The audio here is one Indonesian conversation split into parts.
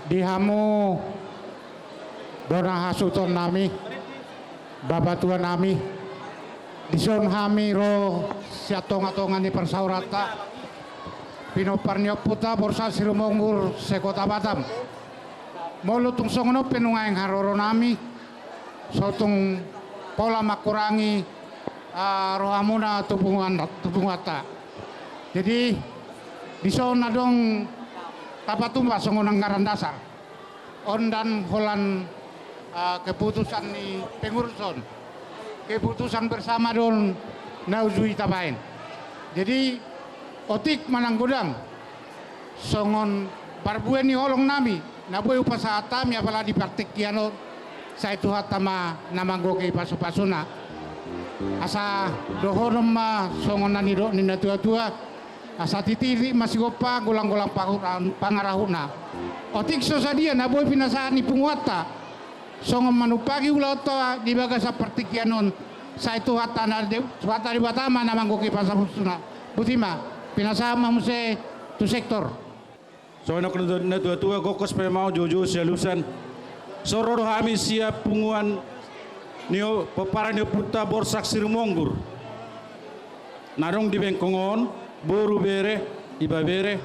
dihamu dona hasuton nami babatuan nami dison hami ro siatong-atongan ni persaurata pinoparnyo puta borsa sirumonggur sekota Batam molutung songono penungaing haroro nami sotong pola makurangi rohamuna tupungata jadi dison nadong tapatumba songonang ngaran dasar ondan holan keputusan ni pengurusan keputusan bersama don nauzui tabain jadi otik manang gudang songon barbuen ni holong nami naboy upasatami apalagi praktik kiano sa itu hatama namanggo kay pasu-pasuna asa dohonom ma songon naniro ni natua-tua asa titiri masigopa gulang-gulang pangarahuna otik so sadia naboy pinasaan ni punguata songon manupagi uloto di baga sa partikianon sa itu hatana di Batama namanggo kay pasu-pasuna butima pinasama mo sa tu sektor. So anak na tua kokos pa mau jojo siya lusan. So roro kami siya punguan niyo paparan niyo punta borsak sirmonggur. Narong di bengkongon boru bere iba bere.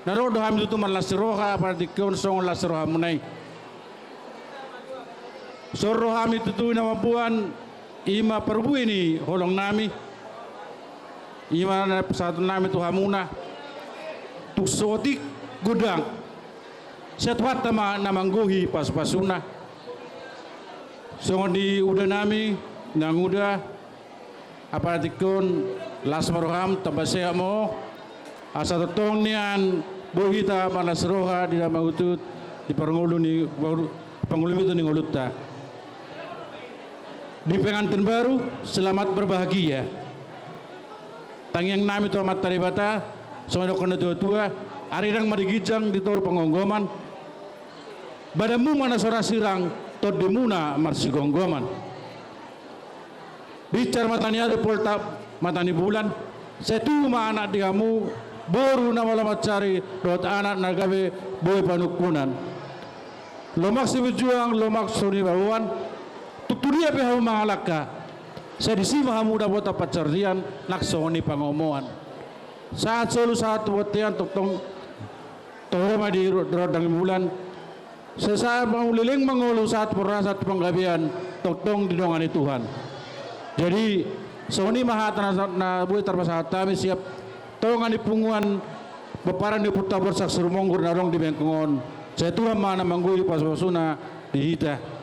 Narodo kami tutu malasroha para dikon song lasroha munay. So roro kami tutu na mabuan ima perbu ini holong nami. Ima na satu nami tu hamuna tu sotik gudang setuat tama namangguhi pas-pasuna songon di udah nami nang udah apa tikun las maroham tabasea mo asa totong nian bohita malas roha di nama utut di pangulu ni pangulu itu ni ngulutta di pengantin baru selamat berbahagia tangyang nami to mataribata sono kono tua arirang marigijang di tor pengonggoman badamu mana sora sirang to demuna marsigonggoman bicar matani ada polta matani bulan setu ma anak diamu boru na wala macari dot anak nagabe boy panukunan lomak si berjuang lomak suni bawan tuturia pe hamu mangalaka saya disima hamu dah buat pacardian laksoni pangomoan saat solu saat buatian tong tohoma di rodang bulan sesaat menguliling mengulu saat perasat penggabian tong di dongani Tuhan jadi soni mahatana na buat terpasat kami siap tongan di punguan beparan di putar bersak serumonggur narong di bengkongon saya Tuhan mana manggui pas-pasuna di hita